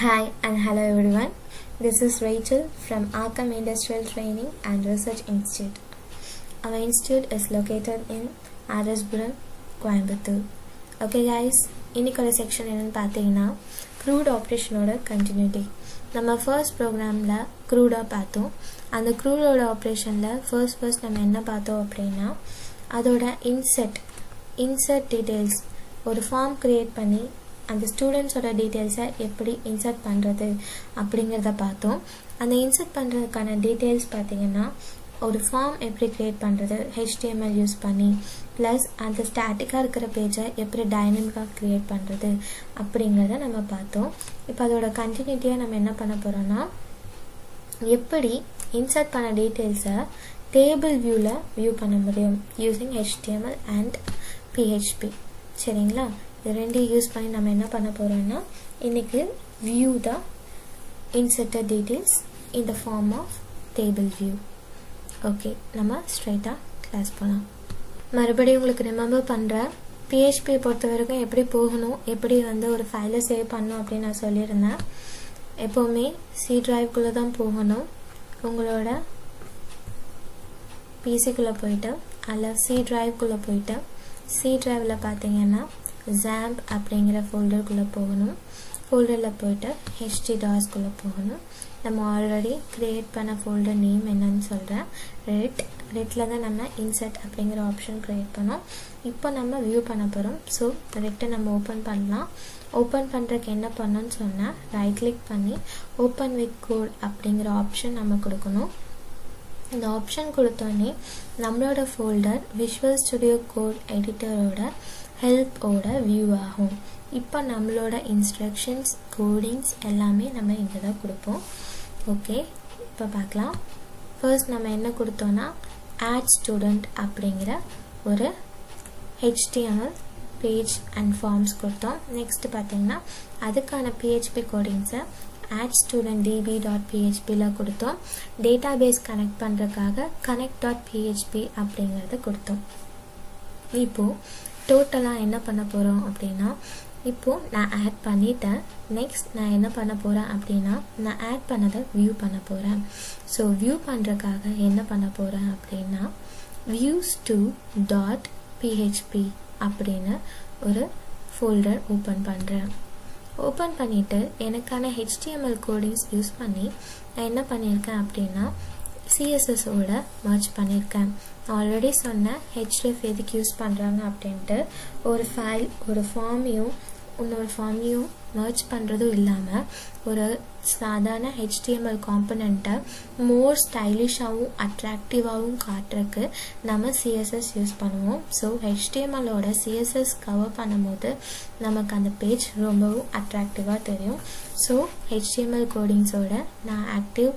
Hi and hello everyone. This is Rachel from Arkham Industrial Training and Research Institute. Our institute is located in Araspuram, Coimbatore. Okay guys, இன்னைக்கு section என்னன்னு பார்த்தீங்கன்னா crude ஆப்ரேஷனோட continuity. நம்ம first ப்ரோக்ராமில் க்ரூடாக பார்த்தோம். அந்த க்ரூடோட ஆப்ரேஷனில் first நம்ம என்ன பார்த்தோம் அப்படின்னா அதோட இன்சர்ட் டீட்டெயில்ஸ் ஒரு ஃபார்ம் க்ரியேட் பண்ணி அந்த ஸ்டூடெண்ட்ஸோட டீட்டெயில்ஸை எப்படி இன்சர்ட் பண்ணுறது அப்படிங்கிறத பார்த்தோம். அந்த இன்சர்ட் பண்ணுறதுக்கான டீட்டெயில்ஸ் பார்த்தீங்கன்னா ஒரு ஃபார்ம் எப்படி க்ரியேட் பண்ணுறது HTML யூஸ் பண்ணி, ப்ளஸ் அந்த ஸ்டாட்டிக்காக இருக்கிற பேஜை எப்படி டைனமிக்காக க்ரியேட் பண்ணுறது அப்படிங்கிறத நம்ம பார்த்தோம். இப்போ அதோட கண்டினியூட்டியாக நம்ம என்ன பண்ண போகிறோன்னா எப்படி இன்சர்ட் பண்ண டீட்டெயில்ஸை டேபிள் வியூவில் வியூ பண்ண முடியும் யூஸிங் HTML அண்ட் PHP. சரிங்களா? இது ரெண்டையும் யூஸ் பண்ணி நம்ம என்ன பண்ண போகிறோம்னா இன்றைக்கி view the inserted details in the form of table view. Okay, நம்ம ஸ்ட்ரைட்டாக கிளாஸ் போகலாம். மறுபடியும் உங்களுக்கு ரிமெம்பர் பண்ணுறேன், PHPயை பொறுத்த வரைக்கும் எப்படி போகணும், எப்படி ஒரு ஃபைலை சேவ் பண்ணணும் அப்படின்னு நான் சொல்லியிருந்தேன். எப்போவுமே C டிரைவ்குள்ளே தான் போகணும். உங்களோட பிசிக்குள்ளே போயிட்டு அதில் C டிரைவ்குள்ளே போயிட்டு C டிரைவில் பார்த்தீங்கன்னா XAMPP அப்படிங்கிற ஃபோல்டருக்குள்ளே போகணும். ஃபோல்டரில் போய்ட்டு HTDOSக்குள்ளே போகணும். நம்ம ஆல்ரெடி க்ரியேட் பண்ண ஃபோல்டர் நேம் என்னன்னு சொல்கிறேன், ரெட்டில் தான் நம்ம இன்சர்ட் அப்படிங்கிற ஆப்ஷன் க்ரியேட் பண்ணோம். இப்போ நம்ம வியூ பண்ண போகிறோம். ஸோ ரெட்டை நம்ம ஓப்பன் பண்ணலாம். ஓப்பன் பண்ணுறதுக்கு என்ன பண்ணணும்னு சொன்னால் ரைட் கிளிக் பண்ணி ஓப்பன் வித் கோட் அப்படிங்கிற ஆப்ஷன் நம்ம கொடுக்கணும். இந்த ஆப்ஷன் கொடுத்தோன்னே நம்மளோட ஃபோல்டர் விஷுவல் ஸ்டுடியோ கோட் எடிட்டரோட ஹெல்ப்போட வியூ ஆகும். இப்போ நம்மளோட இன்ஸ்ட்ரக்ஷன்ஸ் கோடிங்ஸ் எல்லாமே நம்ம இங்கே தான் கொடுப்போம். ஓகே, இப்போ பார்க்கலாம். ஃபர்ஸ்ட் நம்ம என்ன கொடுத்தோன்னா ஆட் ஸ்டூடெண்ட் அப்படிங்கிற ஒரு HTML பேஜ் அண்ட் ஃபார்ம்ஸ் கொடுத்தோம். நெக்ஸ்ட் பார்த்தீங்கன்னா அதுக்கான PHP கோடிங்ஸை addstudentdb.phpல கொடுத்தோம். டேட்டாபேஸ் கனெக்ட் பண்ணுறதுக்காக connect.php அப்படிங்கிறத கொடுத்தோம். இப்போது டோட்டலாக என்ன பண்ண போகிறோம் அப்படின்னா இப்போது நான் ஆட் பண்ணிட்டேன். நெக்ஸ்ட் நான் என்ன பண்ண போகிறேன் அப்படின்னா நான் ஆட் பண்ணதை வியூ பண்ண போகிறேன். ஸோ வியூ பண்ணுறதுக்காக என்ன பண்ண போகிறேன் அப்படின்னா views2.php அப்படின்னு ஒரு ஃபோல்டர் ஓப்பன் பண்ணுறேன். ஓப்பன் பண்ணிவிட்டு எனக்கான HTML கோடிங்ஸ் யூஸ் பண்ணி நான் என்ன பண்ணியிருக்கேன் அப்படின்னா CSSோட மர்ஜ் பண்ணியிருக்கேன். ஆல்ரெடி சொன்னேன் href எதுக்கு யூஸ் பண்ணுறாங்க அப்படின்ட்டு. ஒரு ஃபைல் ஒரு ஃபார்மையும் இன்னொரு ஃபார்மையும் மர்ஜ் பண்ணுறதும் இல்லாமல் ஒரு சாதாரண HTML காம்பனண்ட்டை மோர் ஸ்டைலிஷாகவும் அட்ராக்டிவாகவும் காட்டுறதுக்கு நம்ம CSS யூஸ் பண்ணுவோம். ஸோ HTMLோட CSS கவர் பண்ணும்போது நமக்கு அந்த பேஜ் ரொம்பவும் அட்ராக்டிவாக தெரியும். ஸோ HTML கோடிங்ஸோட நான் ஆக்டிவ்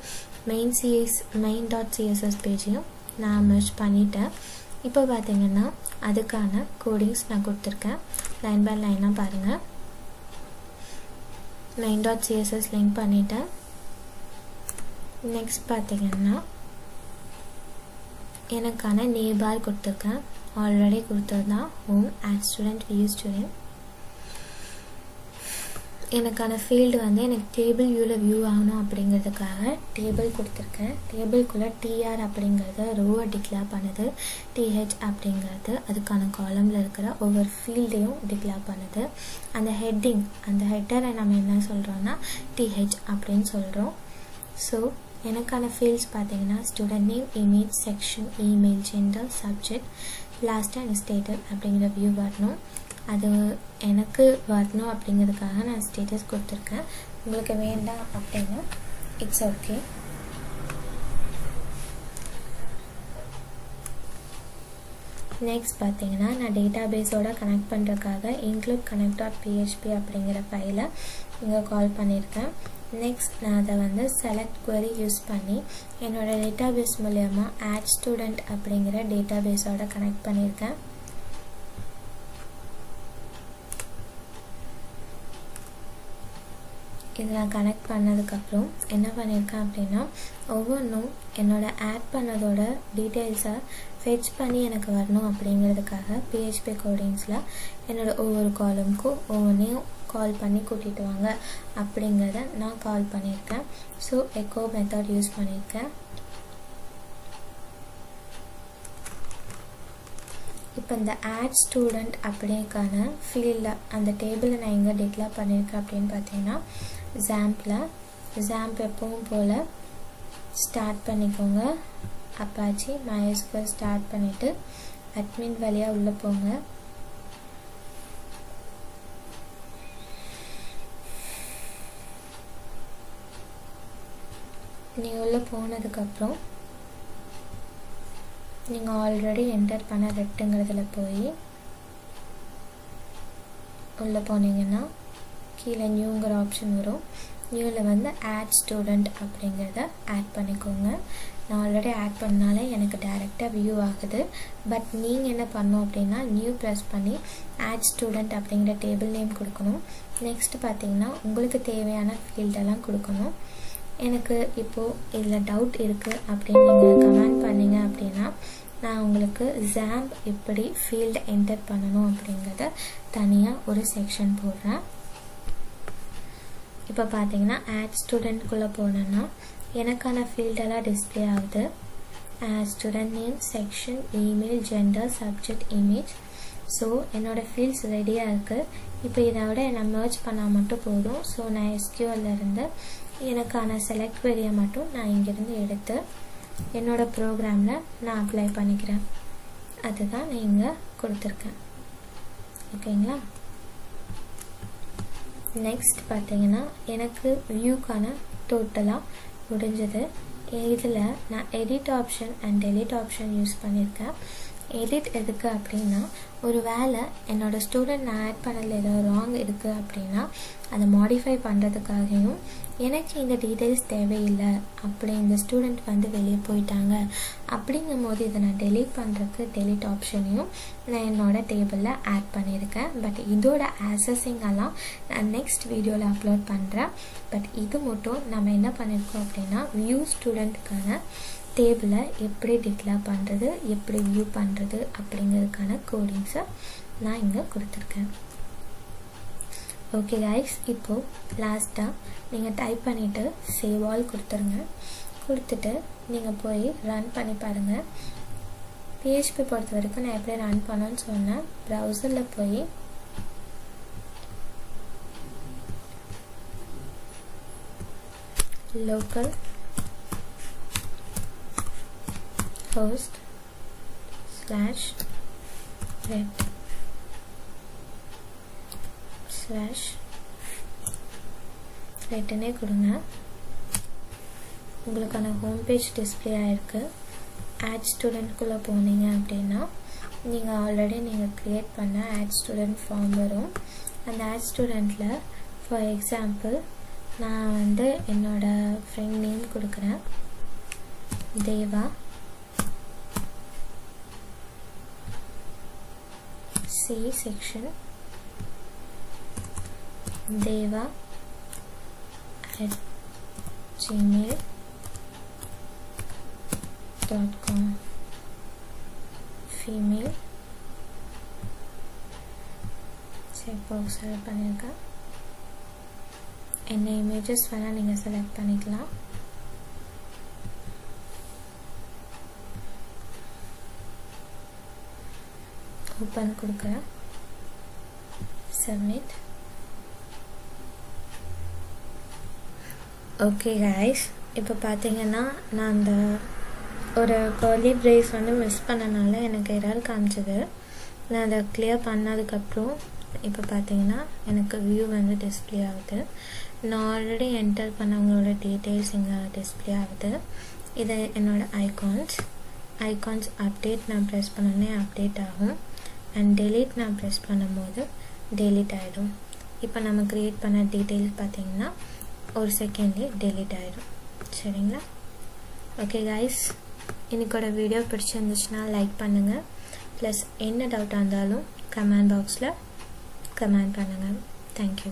main.css பேஜையும் நான் மெர்ஜ் பண்ணிட்டேன். இப்போ பார்த்தீங்கன்னா அதுக்கான கோடிங்ஸ் நான் கொடுத்துருக்கேன். லைன் பை லைனாக பாருங்கள். main.css லிங்க் பண்ணிட்டேன். நெக்ஸ்ட் பார்த்தீங்கன்னா எனக்கான நேபார் கொடுத்துருக்கேன். ஆல்ரெடி கொடுத்தது தான் ஹோம் addStudent view student. எனக்கான ஃபீல்டு எனக்கு டேபிள் வியூவில் வியூ ஆகணும் அப்படிங்கிறதுக்காக டேபிள் கொடுத்துருக்கேன். டேபிள்குள்ளே TR அப்படிங்கிறது ரோவை டிக்ளேர் பண்ணுது, TH அப்படிங்கிறது அதுக்கான காலமில் இருக்கிற ஒவ்வொரு ஃபீல்டையும் டிக்ளேர் பண்ணுது. அந்த ஹெட்டரை நம்ம என்ன சொல்கிறோன்னா TH அப்படின்னு சொல்கிறோம். ஸோ எனக்கான ஃபீல்ட்ஸ் பார்த்தீங்கன்னா student name, image, section, email, gender, subject, last and status அப்படிங்கிற வியூ வரணும். அது எனக்கு வரணும் அப்படிங்கிறதுக்காக நான் ஸ்டேட்டஸ் கொடுத்துருக்கேன். உங்களுக்கு வேண்டாம் அப்படின்னா இட்ஸ் ஓகே. நெக்ஸ்ட் பார்த்தீங்கன்னா நான் டேட்டாபேஸோட கனெக்ட் பண்ணுறதுக்காக include connect.php அப்படிங்கிற ஃபைலை இங்கே கால் பண்ணியிருக்கேன். நெக்ஸ்ட் நான் அதை செலக்ட் query யூஸ் பண்ணி என்னோடய டேட்டாபேஸ் மூலமா add student அப்படிங்கிற டேட்டாபேஸோட கனெக்ட் பண்ணியிருக்கேன். இதை நான் கனெக்ட் பண்ணதுக்கப்புறம் என்ன பண்ணியிருக்கேன் அப்படின்னா ஒவ்வொன்றும் என்னோடய ஆட் பண்ணதோட டீட்டெயில்ஸை ஃபெச் பண்ணி எனக்கு வரணும் அப்படிங்கிறதுக்காக PHP கோடிங்ஸில் என்னோடய ஒவ்வொரு காலமுக்கும் ஒவ்வொன்றையும் கால் பண்ணி கூட்டிகிட்டு வாங்க அப்படிங்கிறத நான் கால் பண்ணியிருக்கேன். ஸோ எக்கோ மெத்தட் யூஸ் பண்ணியிருக்கேன். இப்போ இந்த ஆட் ஸ்டூடெண்ட் அப்படிக்கான ஃபீல்டில் அந்த டேபிளில் நான் எங்கே டிக்ளேர் பண்ணியிருக்கேன் அப்படின்னு பார்த்தீங்கன்னா ஜாம்ப் எப்பவும் போல் ஸ்டார்ட் பண்ணிக்கோங்க. அப்பாச்சி MySQL ஸ்டார்ட் பண்ணிவிட்டு அட்மின் வழியாக உள்ளே போங்க. நீங்கள் உள்ளே போனதுக்கப்புறம் நீங்கள் ஆல்ரெடி என்டர் பண்ண ரெட்டுங்கிறதுல போய் உள்ளே போனீங்கன்னா கீழே நியூங்கிற ஆப்ஷன் வரும். நியூவில் வந்து ஆட் ஸ்டூடெண்ட் அப்படிங்கிறத ஆட் பண்ணிக்கோங்க. நான் ஆல்ரெடி ஆட் பண்ணனால எனக்கு டைரெக்டாக வியூ ஆகுது. பட் நீங்கள் என்ன பண்ணணும் அப்படின்னா நியூ ப்ரெஸ் பண்ணி ஆட் ஸ்டூடெண்ட் அப்படிங்கிற டேபிள் நேம் கொடுக்கணும். நெக்ஸ்ட் பார்த்தீங்கன்னா உங்களுக்கு தேவையான ஃபீல்டெல்லாம் கொடுக்கணும். எனக்கு இப்போது இதில் டவுட் இருக்குது அப்படின்னு நீங்கள் கமெண்ட் பண்ணிங்க அப்படின்னா நான் உங்களுக்கு ஜாம்ப் எப்படி ஃபீல்டு என்டர் பண்ணணும் அப்படிங்கிறத தனியாக ஒரு செக்ஷன் போடுறேன். இப்போ பார்த்தீங்கன்னா ஆட் ஸ்டூடெண்ட்குள்ளே போனேன்னா எனக்கான ஃபீல்டெல்லாம் டிஸ்பிளே ஆகுது. Student name, section, email, gender, subject, image. So என்னோடய ஃபீல்ட்ஸ் ரெடியாக இருக்குது. இப்போ இதை விட நான் மெர்ஜ் பண்ணால் மட்டும் போதும். ஸோ நான் SQLலேருந்து எனக்கான செலக்ட் வேரியை மட்டும் நான் இங்கேருந்து எடுத்து என்னோடய ப்ரோக்ராமில் நான் அப்ளை பண்ணிக்கிறேன். அதுதான் நான் இங்கே கொடுத்துருக்கேன். ஓகேங்களா? நெக்ஸ்ட் பார்த்தீங்கன்னா எனக்கு வியூக்கான டோட்டலாக முடிஞ்சது. இதில் நான் edit option and delete option use பண்ணியிருக்கேன். எடிட் எதுக்கு அப்படின்னா ஒரு வேளை என்னோடய ஸ்டூடெண்ட் நான் ஆட் பண்ணல ஏதாவது ராங் இருக்குது அப்படின்னா அதை மாடிஃபை பண்ணுறதுக்காகவும் எனக்கு இந்த டீட்டெயில்ஸ் தேவையில்லை அப்படி இந்த ஸ்டூடெண்ட் வந்து வெளியே போயிட்டாங்க அப்படிங்கும் போது இதை நான் டெலீட் பண்ணுறதுக்கு டெலிட் ஆப்ஷனையும் நான் என்னோடய டேபிளில் ஆட் பண்ணியிருக்கேன். பட் இதோட ஆக்சஸிங் எல்லாம் நான் நெக்ஸ்ட் வீடியோவில் அப்லோட் பண்ணுறேன். பட் இது மட்டும் நம்ம என்ன பண்ணியிருக்கோம் அப்படின்னா வியூ ஸ்டூடெண்ட்டுக்கான டேபிளை எப்படி டிக்ளேர் பண்ணுறது, எப்படி வியூ பண்ணுறது அப்படிங்கிறதுக்கான கோடிங்ஸை நான் இங்கே கொடுத்துருக்கேன். ஓகே கைஸ், இப்போது லாஸ்ட்டாக நீங்கள் டைப் பண்ணிவிட்டு சேவ் ஆல் கொடுத்துருங்க. கொடுத்துட்டு நீங்கள் போய் ரன் பண்ணி பாருங்கள். PHP பொறுத்த வரைக்கும் நான் எப்படி ரன் பண்ணேன்னு சொன்னேன். ப்ரௌசரில் போய் லோக்கல் host /ret /retனே கொடுங்க. உங்களுக்கான ஹோம் பேஜ் டிஸ்பிளே ஆகிருக்கு. ஆட் ஸ்டூடெண்ட்குள்ளே போனீங்க அப்படின்னா நீங்கள் ஆல்ரெடி நீங்கள் க்ரியேட் பண்ண ஆட் ஸ்டூடெண்ட் ஃபார்ம் வரும். அந்த ஆட் ஸ்டூடெண்ட்டில் ஃபார் எக்ஸாம்பிள் நான் வந்து என்னோடய ஃப்ரெண்ட் நேம் கொடுக்குறேன், தேவா. C section deva @gmail.com female check box select பண்ணியிருக்கேன். என்ன இமேஜஸ் வேணால் நீங்கள் செலக்ட் பண்ணிக்கலாம். ஓப்பன் கொடுக்குறேன். சப்மிட். ஓகே கைஸ், இப்போ பார்த்தீங்கன்னா நான் அந்த ஒரு கர்லி பிரேஸ் வந்து மிஸ் பண்ணனால எனக்கு எரர் காமிச்சது. நான் அதை கிளியர் பண்ணதுக்கப்புறம் இப்போ பார்த்தீங்கன்னா எனக்கு வியூ வந்து டிஸ்பிளே ஆகுது. நான் ஆல்ரெடி என்டர் பண்ணவங்களோட டீட்டெயில்ஸ் இங்கே டிஸ்பிளே ஆகுது. இது என்னோடய ஐகான்ஸ் அப்டேட் நான் ப்ரெஸ் பண்ணோன்னே அப்டேட் ஆகும். அண்ட் டெலீட் நான் ப்ரெஸ் பண்ணும்போது டெலீட் ஆகிடும். இப்போ நம்ம க்ரியேட் பண்ண டீட்டெயில்ஸ் பார்த்தீங்கன்னா ஒரு செகண்ட்லேயே டெலீட் ஆகிடும். சரிங்களா? ஓகே கைஸ், இன்றைக்கோட வீடியோ பிடிச்சிருந்துச்சுன்னா லைக் பண்ணுங்கள். ப்ளஸ் என்ன டவுட்டாக இருந்தாலும் கமெண்ட் பாக்ஸில் கமெண்ட் பண்ணுங்கள். Thank you.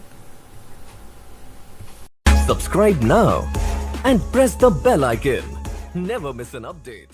Subscribe now and press the bell icon. Never miss an update.